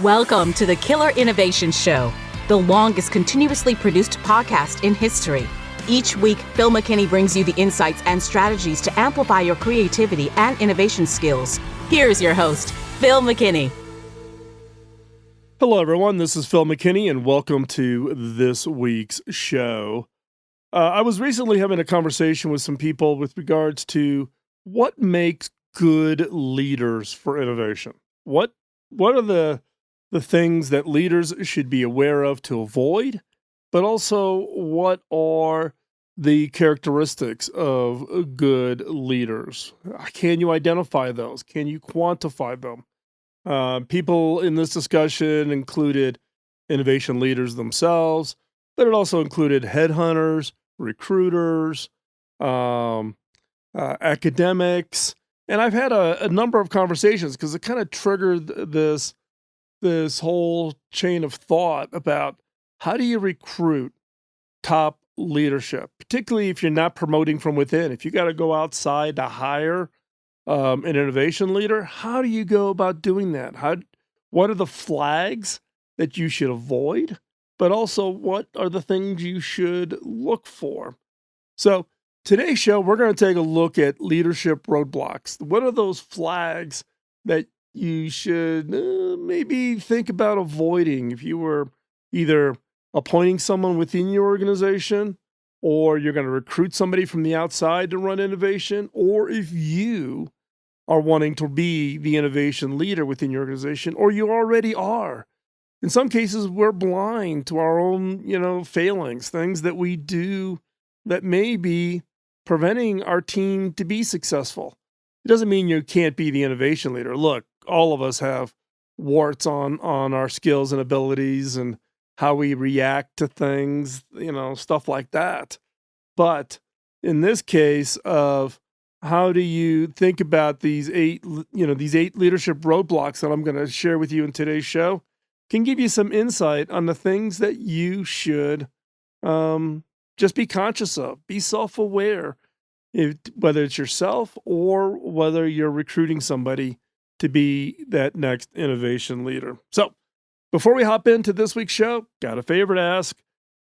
Welcome to the Killer Innovation Show, the longest continuously produced podcast in history. Each week, Phil McKinney brings you the insights and strategies to amplify your creativity and innovation skills. Here's your host, Phil McKinney. Hello, everyone. This is Phil McKinney, and welcome to this week's show. I was recently having a conversation with some people with regards to what makes good leaders for innovation. What are the things that leaders should be aware of to avoid, but also what are the characteristics of good leaders? Can you identify those? Can you quantify them? People in this discussion included innovation leaders themselves, but it also included headhunters, recruiters, academics, and I've had a number of conversations because it kind of triggered this whole chain of thought about how do you recruit top leadership, particularly if you're not promoting from within. If you got to go outside to hire an innovation leader, how do you go about doing that? What are the flags that you should avoid? But also, what are the things you should look for? So today's show, we're going to take a look at leadership roadblocks. What are those flags that you should maybe think about avoiding if you were either appointing someone within your organization, or you're going to recruit somebody from the outside to run innovation, or if you are wanting to be the innovation leader within your organization, or you already are. In some cases, we're blind to our own, failings, things that we do that may be preventing our team to be successful. It doesn't mean you can't be the innovation leader. Look, all of us have warts on our skills and abilities and how we react to things, stuff like that. But in this case of how do you think about these eight leadership roadblocks that I'm going to share with you in today's show, can give you some insight on the things that you should just be conscious of, be self-aware, whether it's yourself or whether you're recruiting somebody to be that next innovation leader. So before we hop into this week's show, got a favor to ask.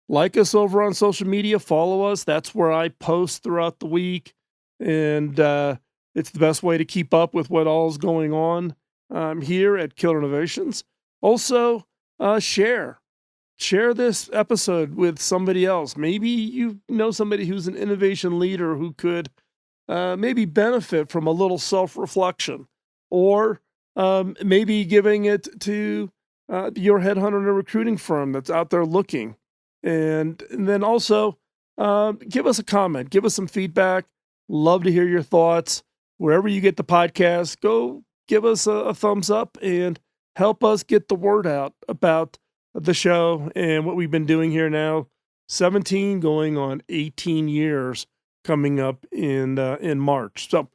Like us over on social media, follow us. That's where I post throughout the week. And it's the best way to keep up with what all is going on here at Killer Innovations. Also, share this episode with somebody else. Maybe you know somebody who's an innovation leader who could maybe benefit from a little self-reflection, or maybe giving it to your headhunter and recruiting firm that's out there looking. And then also give us a comment, give us some feedback. Love to hear your thoughts. Wherever you get the podcast, go give us a thumbs up and help us get the word out about the show and what we've been doing here now. 17 going on 18 years coming up in March. So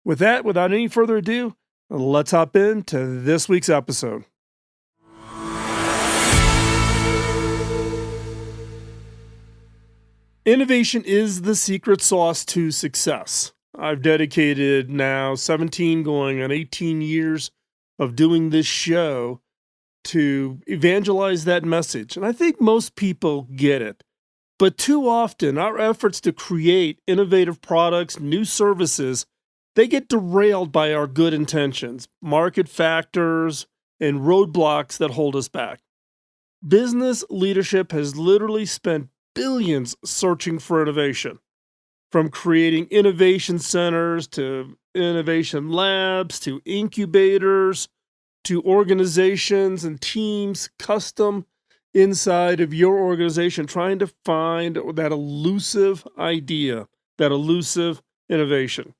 with that, without any further ado, let's hop into this week's episode. Innovation is the secret sauce to success. I've dedicated now 17 going on 18 years of doing this show to evangelize that message. And I think most people get it. But too often, our efforts to create innovative products, new services, they get derailed by our good intentions, market factors, and roadblocks that hold us back. Business leadership has literally spent billions searching for innovation, from creating innovation centers to innovation labs to incubators to organizations and teams custom inside of your organization, trying to find that elusive idea, that elusive innovation.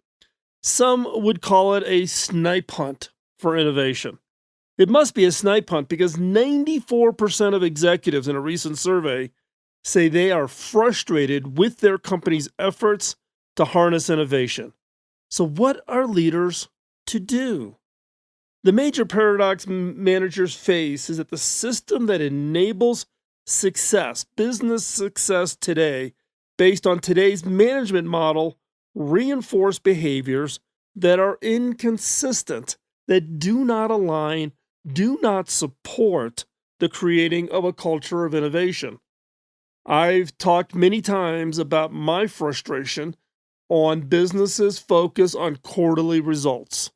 Some would call it a snipe hunt for innovation. It must be a snipe hunt because 94% of executives in a recent survey say they are frustrated with their company's efforts to harness innovation. So what are leaders to do? The major paradox managers face is that the system that enables success, business success today, based on today's management model, reinforce behaviors that are inconsistent, that do not align do not support the creating of a culture of innovation. I've talked many times about my frustration on businesses focus on quarterly results.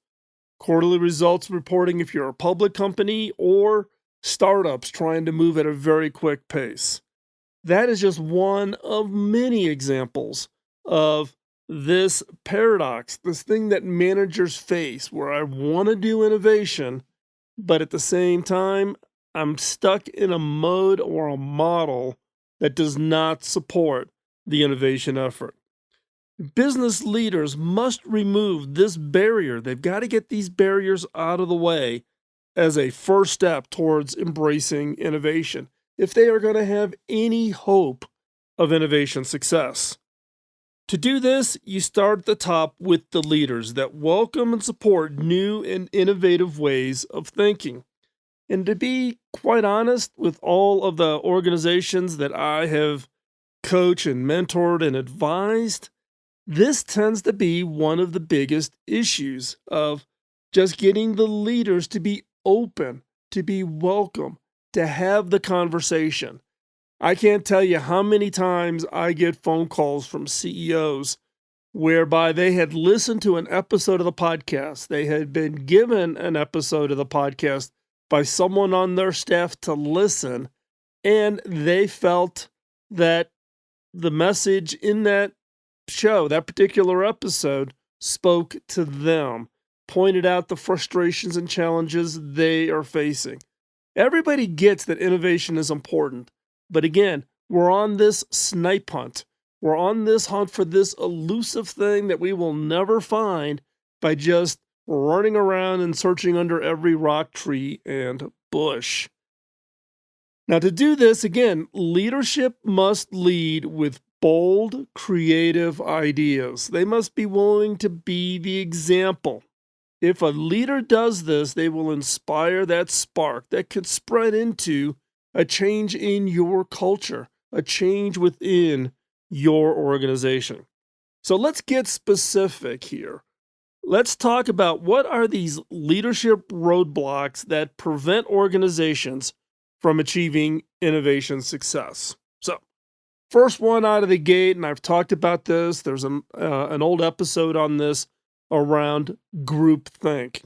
Quarterly results reporting if you're a public company or startups trying to move at a very quick pace. That is just one of many examples of this paradox, this thing that managers face where I want to do innovation, but at the same time, I'm stuck in a mode or a model that does not support the innovation effort. Business leaders must remove this barrier. They've got to get these barriers out of the way as a first step towards embracing innovation if they are going to have any hope of innovation success. To do this, you start at the top with the leaders that welcome and support new and innovative ways of thinking. And to be quite honest, with all of the organizations that I have coached and mentored and advised, this tends to be one of the biggest issues of just getting the leaders to be open, to be welcome, to have the conversation. I can't tell you how many times I get phone calls from CEOs whereby they had listened to an episode of the podcast. They had been given an episode of the podcast by someone on their staff to listen, and they felt that the message in that show, that particular episode, spoke to them, pointed out the frustrations and challenges they are facing. Everybody gets that innovation is important, but again, we're on this snipe hunt. We're on this hunt for this elusive thing that we will never find by just running around and searching under every rock, tree, and bush. Now, to do this, again, leadership must lead with bold, creative ideas. They must be willing to be the example. If a leader does this, they will inspire that spark that could spread into a change in your culture, a change within your organization. So let's get specific here. Let's talk about what are these leadership roadblocks that prevent organizations from achieving innovation success. So, first one out of the gate, and I've talked about this, there's an old episode on this around groupthink.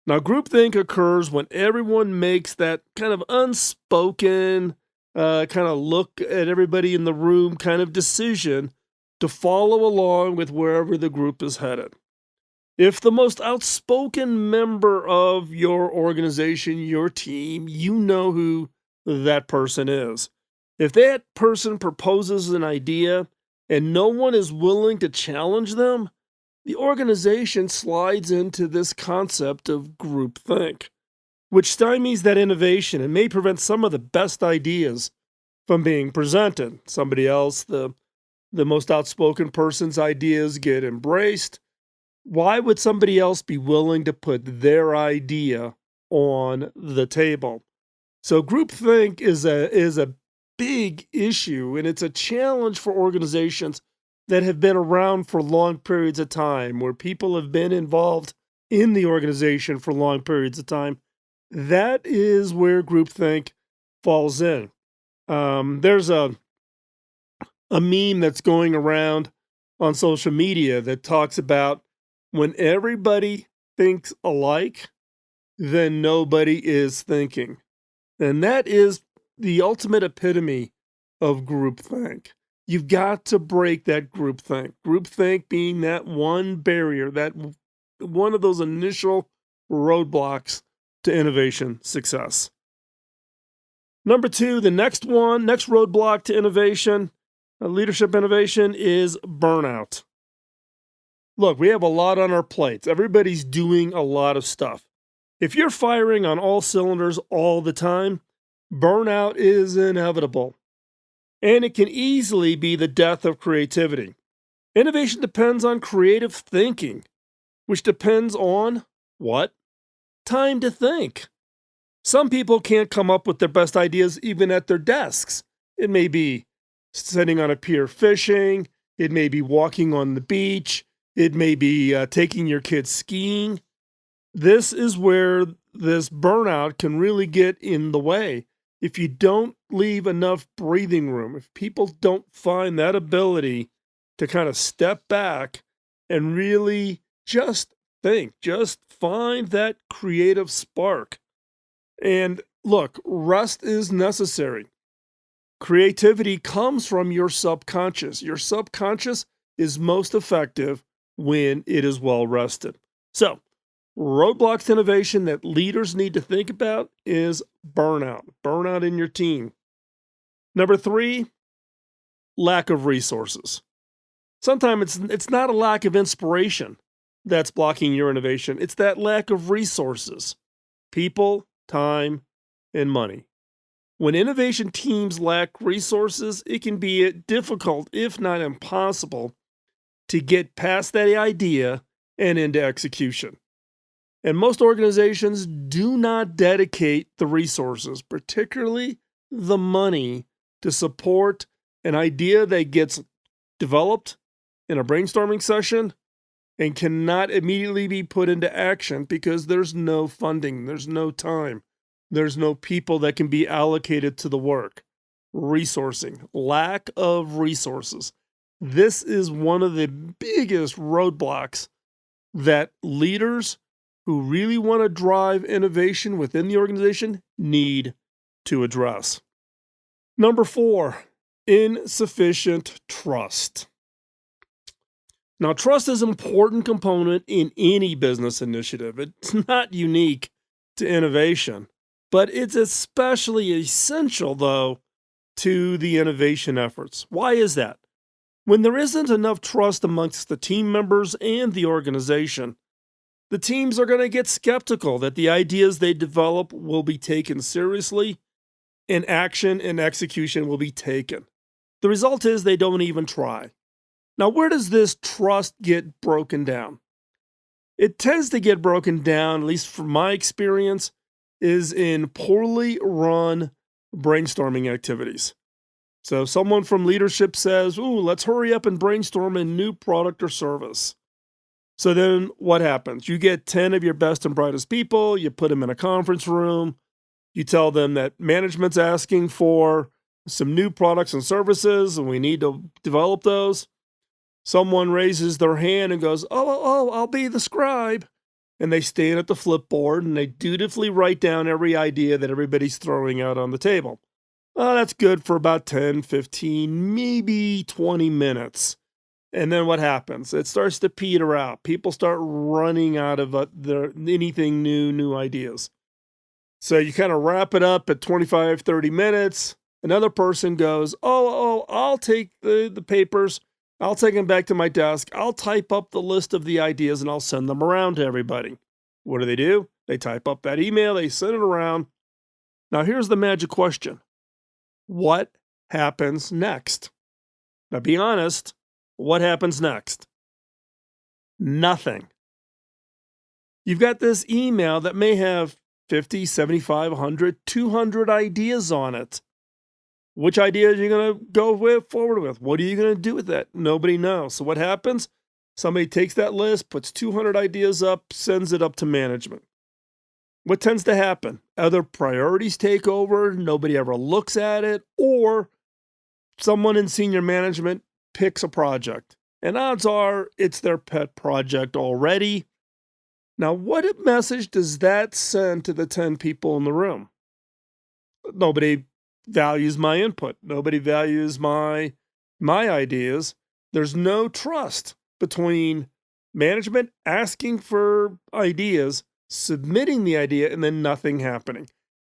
Now, groupthink occurs when everyone makes that kind of unspoken, kind of look at everybody in the room kind of decision to follow along with wherever the group is headed. If the most outspoken member of your organization, your team, you know who that person is. If that person proposes an idea and no one is willing to challenge them, the organization slides into this concept of groupthink, which stymies that innovation and may prevent some of the best ideas from being presented. Somebody else, the most outspoken person's ideas get embraced. Why would somebody else be willing to put their idea on the table? So groupthink is a big issue, and it's a challenge for organizations that have been around for long periods of time, where people have been involved in the organization for long periods of time. That is where groupthink falls in. There's a meme that's going around on social media that talks about when everybody thinks alike, then nobody is thinking. And that is the ultimate epitome of groupthink. You've got to break that groupthink. Groupthink being that one barrier, that one of those initial roadblocks to innovation success. Number two, the next roadblock to innovation, leadership innovation, is burnout. Look, we have a lot on our plates. Everybody's doing a lot of stuff. If you're firing on all cylinders all the time, burnout is inevitable. And it can easily be the death of creativity. Innovation depends on creative thinking, which depends on what? Time to think. Some people can't come up with their best ideas even at their desks. It may be sitting on a pier fishing. It may be walking on the beach. It may be taking your kids skiing. This is where this burnout can really get in the way if you don't leave enough breathing room, if people don't find that ability to kind of step back and really just think, just find that creative spark. And look, rest is necessary. Creativity comes from your subconscious. Your subconscious is most effective when it is well rested. So, roadblocks to innovation that leaders need to think about is burnout in your team. Number 3, lack of resources. Sometimes it's not a lack of inspiration that's blocking your innovation. It's that lack of resources, people, time, and money. When innovation teams lack resources, it can be difficult, if not impossible, to get past that idea and into execution. And most organizations do not dedicate the resources, particularly the money, to support an idea that gets developed in a brainstorming session and cannot immediately be put into action because there's no funding, there's no time, there's no people that can be allocated to the work. Resourcing, lack of resources. This is one of the biggest roadblocks that leaders who really want to drive innovation within the organization need to address. Number 4, insufficient trust. Now, trust is an important component in any business initiative. It's not unique to innovation, but it's especially essential, though, to the innovation efforts. Why is that? When there isn't enough trust amongst the team members and the organization, the teams are going to get skeptical that the ideas they develop will be taken seriously and action and execution will be taken. The result is they don't even try. Now, where does this trust get broken down? It tends to get broken down, at least from my experience, is in poorly run brainstorming activities. So someone from leadership says, "Ooh, let's hurry up and brainstorm a new product or service." So then what happens? You get 10 of your best and brightest people, you put them in a conference room, you tell them that management's asking for some new products and services and we need to develop those. Someone raises their hand and goes, oh, I'll be the scribe. And they stand at the flipboard and they dutifully write down every idea that everybody's throwing out on the table. That's good for about 10, 15, maybe 20 minutes. And then what happens? It starts to peter out. People start running out of anything new ideas. So you kind of wrap it up at 25, 30 minutes. Another person goes, I'll take the papers. I'll take them back to my desk. I'll type up the list of the ideas and I'll send them around to everybody. What do? They type up that email. They send it around. Now here's the magic question. What happens next? Now be honest. What happens next? Nothing. You've got this email that may have 50, 75, 100, 200 ideas on it. Which idea are you going to go forward with? What are you going to do with that? Nobody knows. So what happens? Somebody takes that list, puts 200 ideas up, sends it up to management. What tends to happen? Other priorities take over, nobody ever looks at it, or someone in senior management picks a project. And odds are it's their pet project already. Now, what message does that send to the 10 people in the room? Nobody values my input. Nobody values my ideas. There's no trust between management asking for ideas, submitting the idea, and then nothing happening.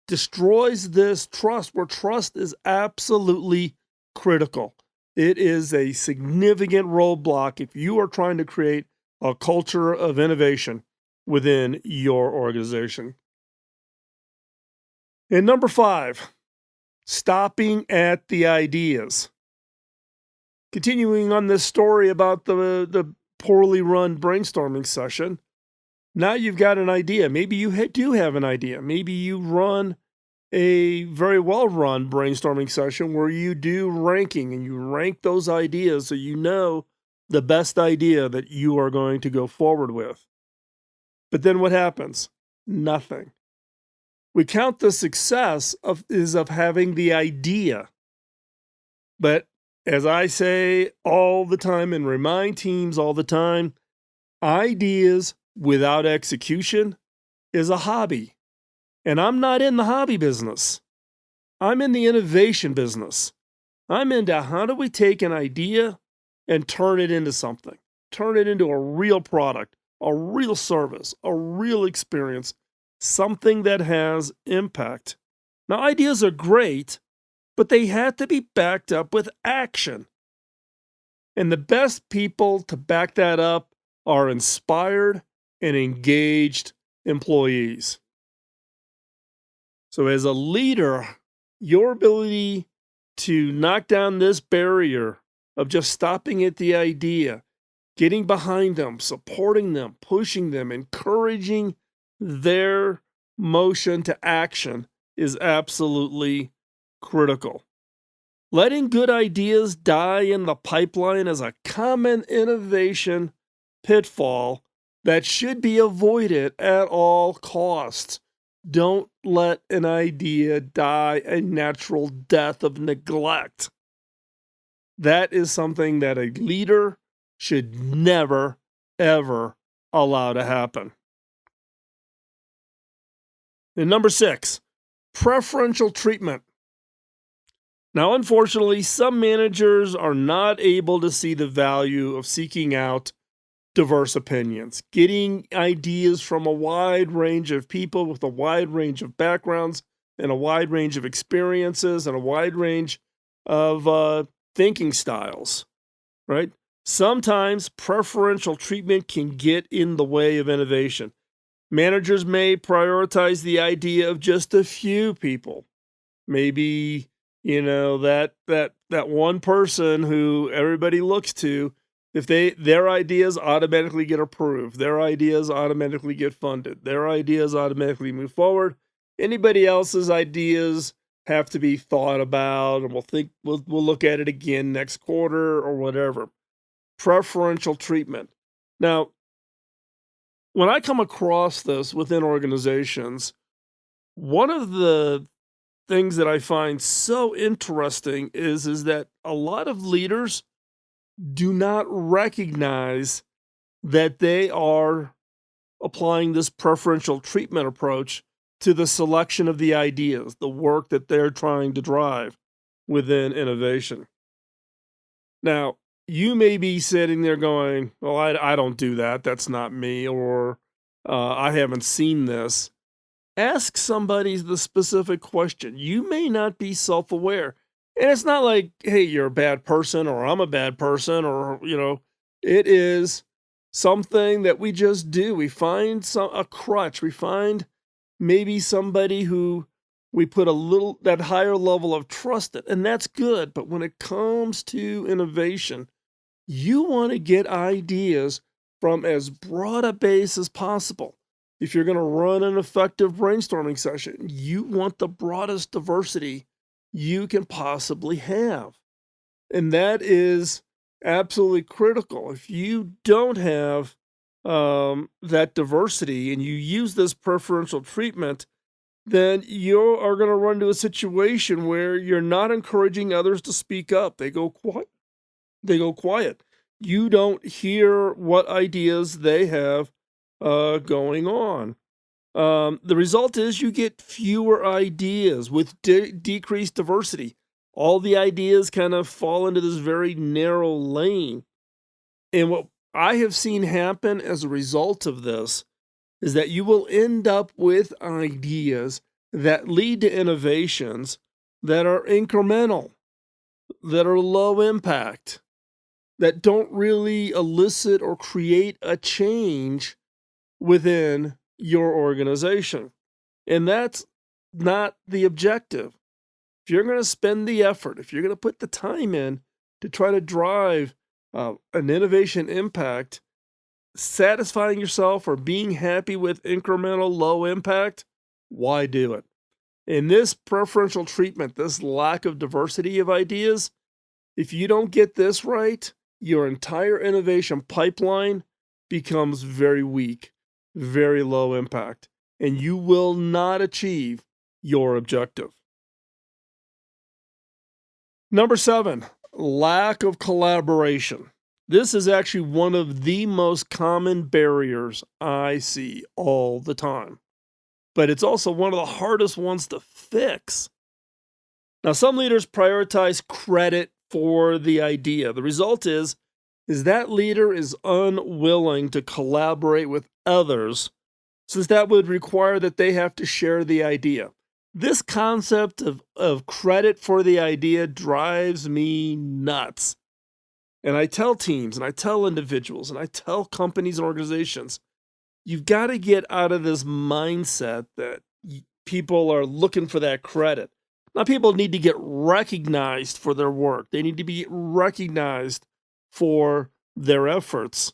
Destroys this trust, where trust is absolutely critical. It is a significant roadblock if you are trying to create a culture of innovation within your organization. And number 5, stopping at the ideas. Continuing on this story about the poorly run brainstorming session, now you've got an idea. Maybe you do have an idea. Maybe you run a very well-run brainstorming session where you do ranking and you rank those ideas so you know the best idea that you are going to go forward with. But then what happens? Nothing. We count the success of having the idea. But as I say all the time and remind teams all the time, ideas without execution is a hobby. And I'm not in the hobby business. I'm in the innovation business. I'm into how do we take an idea and turn it into something, turn it into a real product, a real service, a real experience, something that has impact. Now, ideas are great, but they have to be backed up with action. And the best people to back that up are inspired and engaged employees. So as a leader, your ability to knock down this barrier of just stopping at the idea, getting behind them, supporting them, pushing them, encouraging their motion to action is absolutely critical. Letting good ideas die in the pipeline is a common innovation pitfall that should be avoided at all costs. Don't let an idea die a natural death of neglect. That is something that a leader should never, ever allow to happen. And number 6, preferential treatment. Now, unfortunately, some managers are not able to see the value of seeking out diverse opinions, getting ideas from a wide range of people with a wide range of backgrounds and a wide range of experiences and a wide range of thinking styles, right? Sometimes preferential treatment can get in the way of innovation. Managers may prioritize the idea of just a few people. Maybe, that one person who everybody looks to, if their ideas automatically get approved, their ideas automatically get funded, their ideas automatically move forward. Anybody else's ideas have to be thought about, and we'll look at it again next quarter or whatever. Preferential treatment. Now, when I come across this within organizations, one of the things that I find so interesting is that a lot of leaders do not recognize that they are applying this preferential treatment approach to the selection of the ideas, the work that they're trying to drive within innovation. Now, you may be sitting there going, well, I don't do that. That's not me, or I haven't seen this. Ask somebody the specific question. You may not be self-aware. And it's not like, hey, you're a bad person or I'm a bad person or, it is something that we just do. We find a crutch. We find maybe somebody who we put that higher level of trust in, and that's good. But when it comes to innovation, you want to get ideas from as broad a base as possible. If you're going to run an effective brainstorming session, you want the broadest diversity you can possibly have. And that is absolutely critical. If you don't have that diversity and you use this preferential treatment, then you are going to run into a situation where you're not encouraging others to speak up. They go quiet. You don't hear what ideas they have going on. The result is you get fewer ideas with decreased diversity. All the ideas kind of fall into this very narrow lane. And what I have seen happen as a result of this is that you will end up with ideas that lead to innovations that are incremental, that are low impact, that don't really elicit or create a change within your organization. And that's not the objective. If you're going to spend the effort, if you're going to put the time in to try to drive an innovation impact, satisfying yourself or being happy with incremental low impact, why do it? In this preferential treatment, this lack of diversity of ideas, if you don't get this right, your entire innovation pipeline becomes very weak, very low impact, and you will not achieve your objective. Number 7, lack of collaboration. This is actually one of the most common barriers I see all the time, but it's also one of the hardest ones to fix. Now, some leaders prioritize credit for the idea. The result is that leader is unwilling to collaborate with others, since that would require that they have to share the idea. This concept of credit for the idea drives me nuts. And I tell teams, and I tell individuals, and I tell companies and organizations, you've got to get out of this mindset that people are looking for that credit. Now, people need to get recognized for their work. They need to be recognized for their efforts.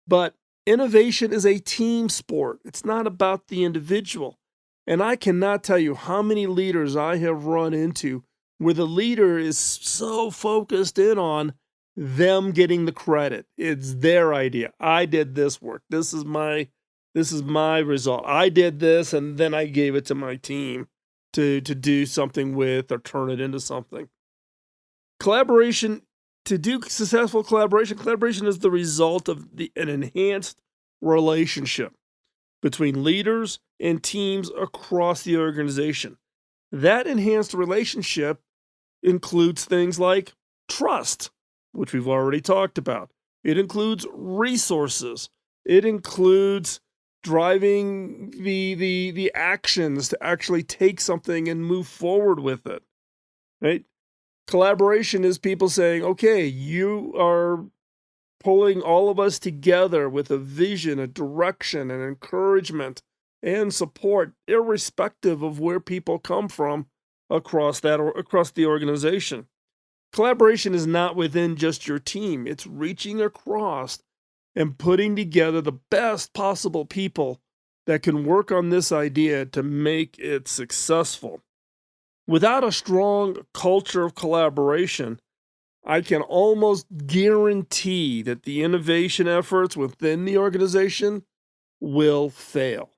But innovation is a team sport. It's not about the individual. And I cannot tell you how many leaders I have run into where the leader is so focused in on them getting the credit. It's their idea. I did this work. This is my result. I did this, and then I gave it to my team to do something with or turn it into something. Collaboration, to do successful collaboration is the result of an enhanced relationship between leaders and teams across the organization. That enhanced relationship includes things like trust, which we've already talked about. It includes resources. It includes driving the actions to actually take something and move forward with it, right? Collaboration is people saying, okay, you are pulling all of us together with a vision, a direction, an encouragement, and support, irrespective of where people come from across the organization. Collaboration is not within just your team. It's reaching across and putting together the best possible people that can work on this idea to make it successful. Without a strong culture of collaboration, I can almost guarantee that the innovation efforts within the organization will fail.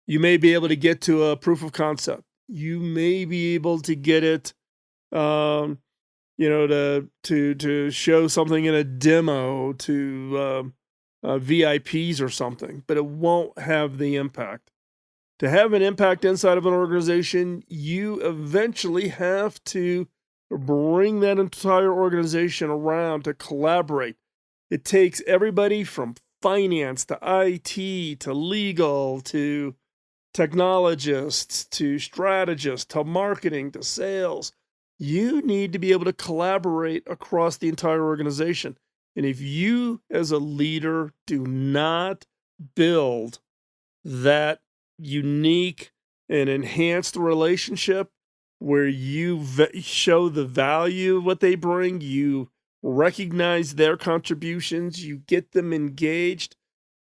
You may be able to get to a proof of concept. You may be able to get it, to show something in a demo to VIPs or something, but it won't have the impact. To have an impact inside of an organization, you eventually have to bring that entire organization around to collaborate. It takes everybody from finance to IT to legal to technologists to strategists to marketing to sales. You need to be able to collaborate across the entire organization. And if you, as a leader, do not build that unique and enhanced relationship where you show the value of what they bring, you recognize their contributions, you get them engaged,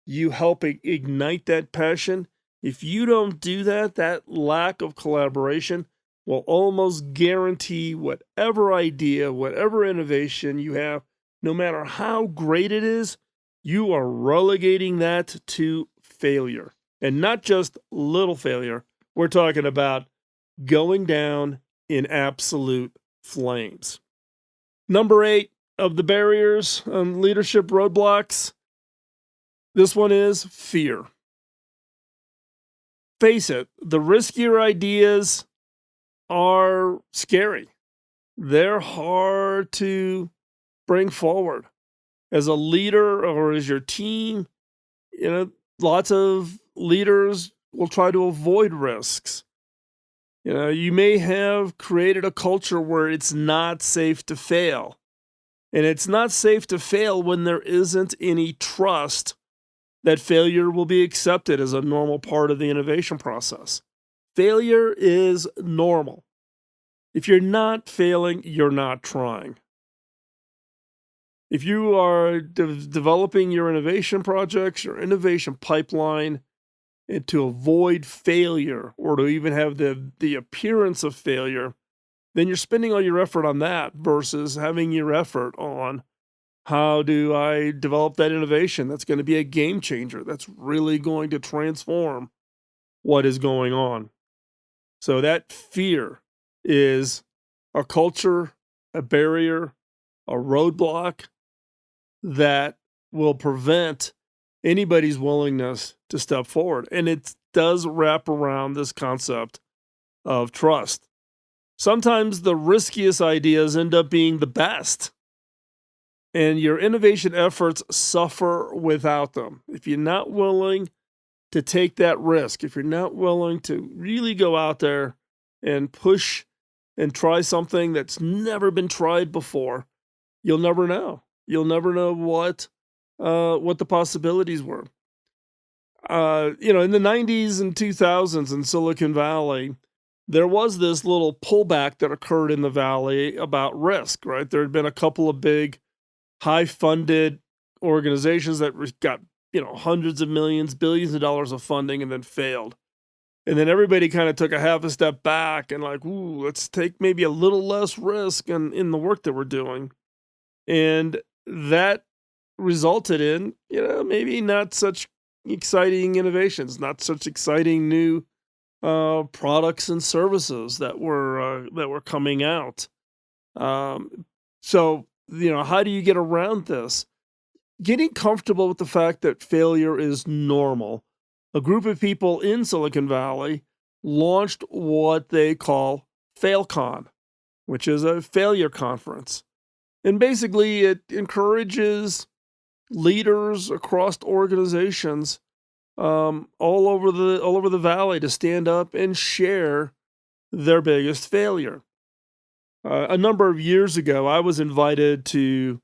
you help ignite that passion. If you don't do that, that lack of collaboration will almost guarantee whatever idea, whatever innovation you have, no matter how great it is, you are relegating that to failure. And not just little failure. We're talking about going down in absolute flames. Number 8 of the barriers on leadership roadblocks, this one is fear. Face it, the riskier ideas are scary. They're hard to bring forward. As a leader or as your team, lots of leaders will try to avoid risks. You may have created a culture where it's not safe to fail. And it's not safe to fail when there isn't any trust that failure will be accepted as a normal part of the innovation process. Failure is normal. If you're not failing, you're not trying. If you are developing your innovation projects, your innovation pipeline, and to avoid failure or to even have the appearance of failure, then you're spending all your effort on that versus having your effort on how do I develop that innovation that's going to be a game changer, that's really going to transform what is going on. So that fear is a culture, a barrier, a roadblock that will prevent anybody's willingness to step forward. And it does wrap around this concept of trust. Sometimes the riskiest ideas end up being the best, and your innovation efforts suffer without them. If you're not willing to take that risk, if you're not willing to really go out there and push and try something that's never been tried before, you'll never know. You'll never know what the possibilities were. In the 90s and 2000s in Silicon Valley, there was this little pullback that occurred in the valley about risk, right? There had been a couple of big, high-funded organizations that got, hundreds of millions, billions of dollars of funding and then failed. And then everybody kind of took a half a step back and like, ooh, let's take maybe a little less risk in the work that we're doing. And that resulted in, maybe not such exciting innovations, not such exciting new products and services that were coming out. So, how do you get around this? Getting comfortable with the fact that failure is normal. A group of people in Silicon Valley launched what they call FailCon, which is a failure conference. And basically, it encourages leaders across organizations all over the valley to stand up and share their biggest failure. A number of years ago, I was invited to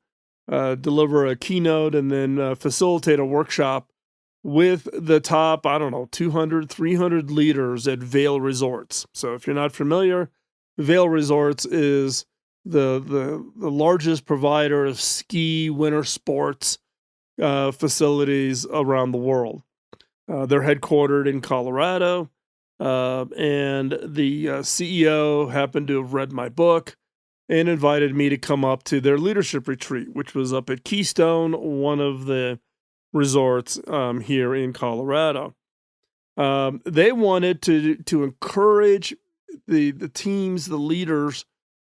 deliver a keynote and then facilitate a workshop with the top, 200, 300 leaders at Vail Resorts. So if you're not familiar, Vail Resorts is the largest provider of ski winter sports facilities around the world. They're headquartered in Colorado, and the CEO happened to have read my book and invited me to come up to their leadership retreat, which was up at Keystone, one of the resorts here in Colorado. They wanted to encourage the teams, the leaders,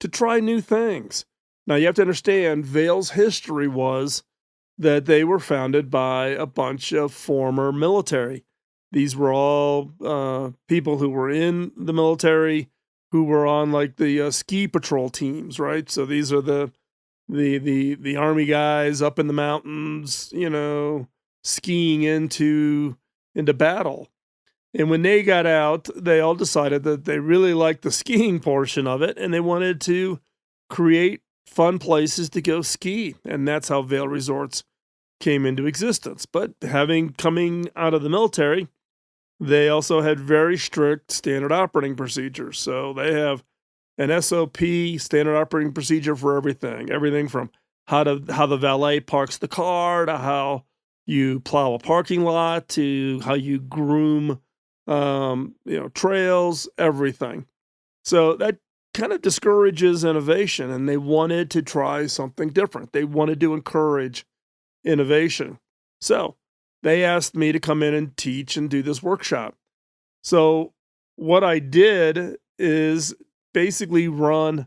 to try new things. Now, you have to understand, Vail's history was that they were founded by a bunch of former military. These were all people who were in the military, who were on like the ski patrol teams, right? So these are the army guys up in the mountains, skiing into battle. And when they got out, they all decided that they really liked the skiing portion of it, and they wanted to create fun places to go ski. And that's how Vail Resorts came into existence. But coming out of the military, they also had very strict standard operating procedures. So they have an SOP, standard operating procedure for everything from how the valet parks the car, to how you plow a parking lot, to how you groom trails, everything. So that kind of discourages innovation, and they wanted to try something different. They wanted to encourage innovation. So they asked me to come in and teach and do this workshop. So what I did is basically run,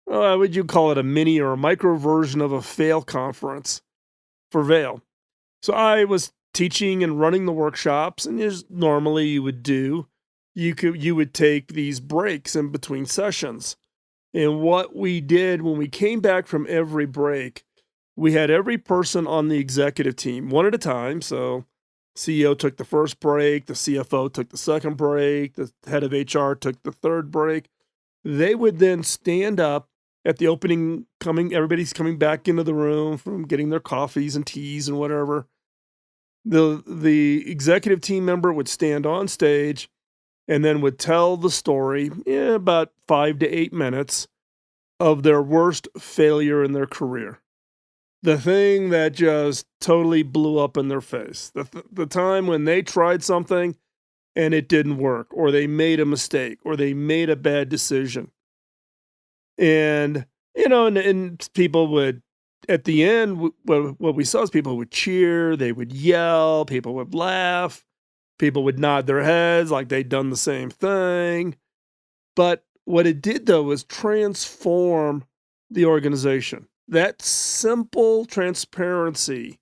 would you call it a mini or a micro version of a fail conference for Vail. So I was teaching and running the workshops, and as normally you would do, you would take these breaks in between sessions. And what we did when we came back from every break, we had every person on the executive team, one at a time. So CEO took the first break, the CFO took the second break, the head of HR took the third break. They would then stand up at the opening, everybody's coming back into the room from getting their coffees and teas and whatever. The executive team member would stand on stage and then would tell the story in about 5 to 8 minutes of their worst failure in their career. The thing that just totally blew up in their face. The time when they tried something and it didn't work, or they made a mistake, or they made a bad decision. And, and people would, at the end, what we saw is people would cheer, they would yell, people would laugh. People would nod their heads like they'd done the same thing. But what it did, though, was transform the organization. That simple transparency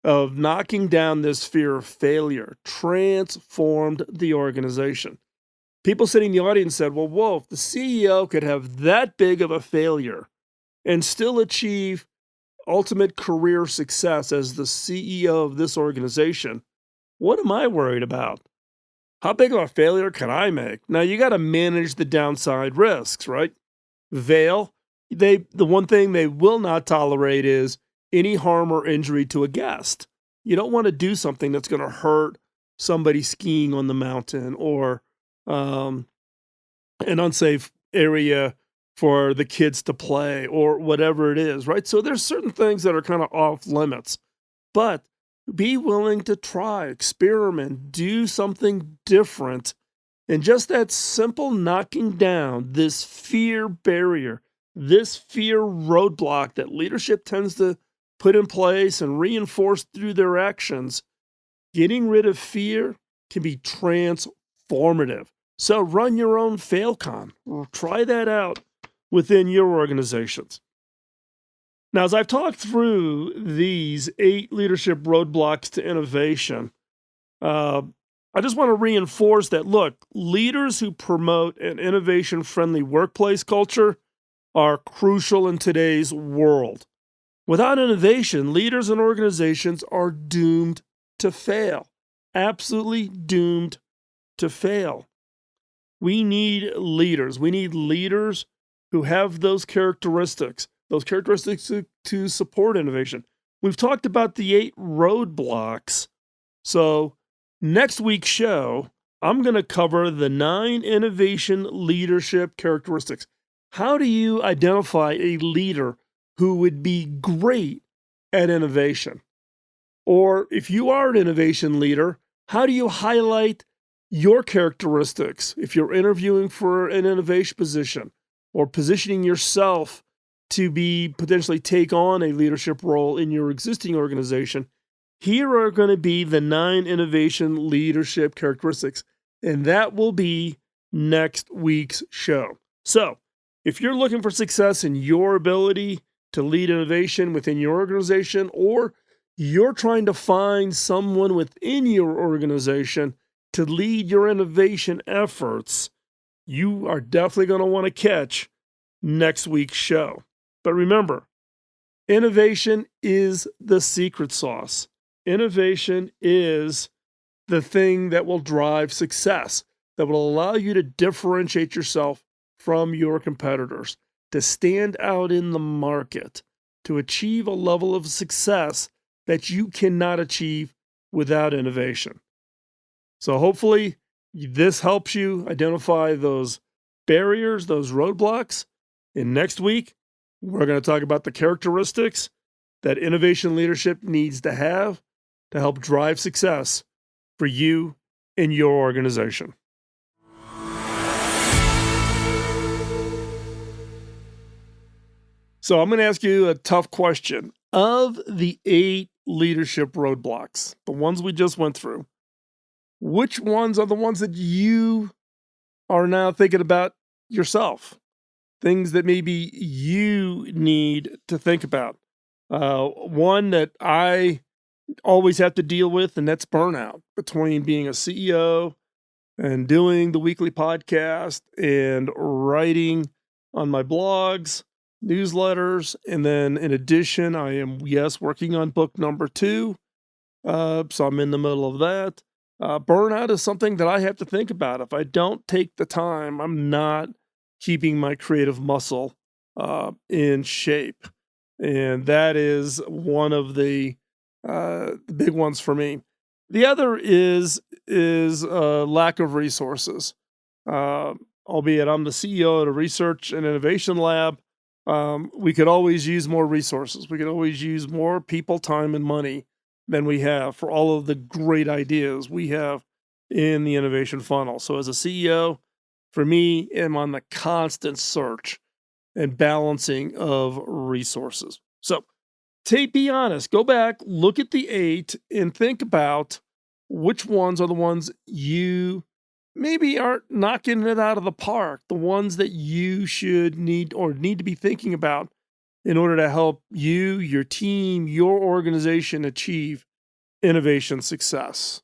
of knocking down this fear of failure transformed the organization. People sitting in the audience said, well, whoa, if the CEO could have that big of a failure and still achieve ultimate career success as the CEO of this organization, what am I worried about? How big of a failure can I make? Now, you got to manage the downside risks, right? The one thing they will not tolerate is any harm or injury to a guest. You don't want to do something that's going to hurt somebody skiing on the mountain, or an unsafe area for the kids to play, or whatever it is, right? So there's certain things that are kind of off limits, but be willing to try, experiment, do something different. And just that simple knocking down this fear barrier, this fear roadblock that leadership tends to put in place and reinforce through their actions, getting rid of fear can be transformative. So run your own FailCon, or try that out within your organizations. Now, as I've talked through these 8 leadership roadblocks to innovation, I just want to reinforce that, look, leaders who promote an innovation-friendly workplace culture are crucial in today's world. Without innovation, leaders and organizations are doomed to fail. Absolutely doomed to fail. We need leaders. We need leaders who have those characteristics to support innovation. We've talked about the 8 roadblocks. So next week's show, I'm going to cover the 9 innovation leadership characteristics. How do you identify a leader who would be great at innovation? Or if you are an innovation leader, how do you highlight your characteristics if you're interviewing for an innovation position or positioning yourself to be potentially take on a leadership role in your existing organization? Here are going to be the 9 innovation leadership characteristics, and that will be next week's show. So, if you're looking for success in your ability to lead innovation within your organization, or you're trying to find someone within your organization to lead your innovation efforts, you are definitely going to want to catch next week's show. But remember, innovation is the secret sauce. Innovation is the thing that will drive success, that will allow you to differentiate yourself from your competitors, to stand out in the market, to achieve a level of success that you cannot achieve without innovation. So hopefully this helps you identify those barriers, those roadblocks. And next week, we're going to talk about the characteristics that innovation leadership needs to have to help drive success for you and your organization. So I'm going to ask you a tough question. Of the 8 leadership roadblocks, the ones we just went through, which ones are the ones that you are now thinking about yourself? Things that maybe you need to think about. One that I always have to deal with, and that's burnout. Between being a CEO and doing the weekly podcast and writing on my blogs, newsletters, and then in addition, I am, working on book number 2. So I'm in the middle of that. Burnout is something that I have to think about. If I don't take the time, I'm not keeping my creative muscle in shape. And that is one of the big ones for me. The other is lack of resources. Albeit I'm the CEO at a research and innovation lab, we could always use more resources. We could always use more people, time, and money than we have for all of the great ideas we have in the innovation funnel. So as a CEO, for me, I'm on the constant search and balancing of resources. So be honest, go back, look at the 8, and think about which ones are the ones you maybe aren't knocking it out of the park, the ones that you should need to be thinking about in order to help you, your team, your organization achieve innovation success.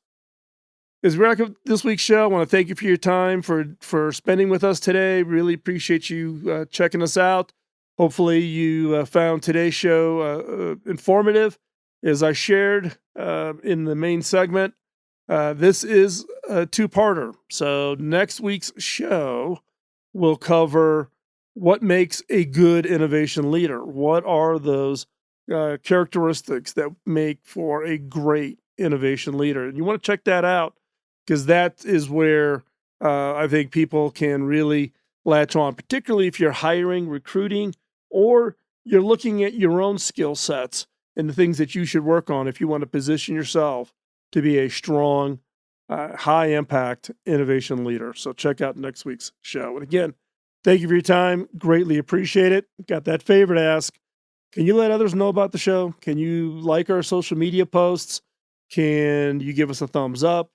As we wrap up this week's show, I want to thank you for your time, for spending with us today. Really appreciate you checking us out. Hopefully you found today's show informative. As I shared in the main segment, this is a two-parter. So next week's show will cover what makes a good innovation leader. What are those characteristics that make for a great innovation leader? And you want to check that out, because that is where I think people can really latch on, particularly if you're hiring, recruiting, or you're looking at your own skill sets and the things that you should work on if you want to position yourself to be a strong, high-impact innovation leader. So check out next week's show. And again, thank you for your time. Greatly appreciate it. Got that favor to ask. Can you let others know about the show? Can you like our social media posts? Can you give us a thumbs up?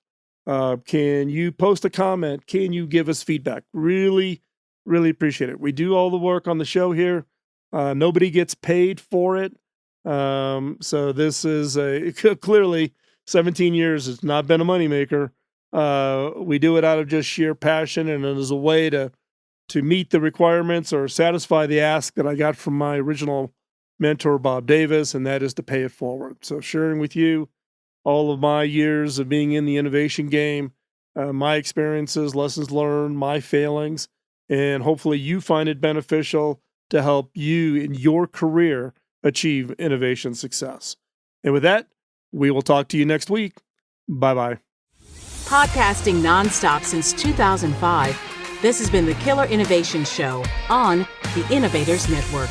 Can you post a comment? Can you give us feedback? Really, really appreciate it. We do all the work on the show here. Nobody gets paid for it. So this is clearly 17 years. It's not been a moneymaker. We do it out of just sheer passion, and it is a way to meet the requirements or satisfy the ask that I got from my original mentor, Bob Davis, and that is to pay it forward. So sharing with you all of my years of being in the innovation game, my experiences, lessons learned, my failings, and hopefully you find it beneficial to help you in your career achieve innovation success. And with that, we will talk to you next week. Bye-bye. Podcasting nonstop since 2005, this has been the Killer Innovation Show on the Innovators Network.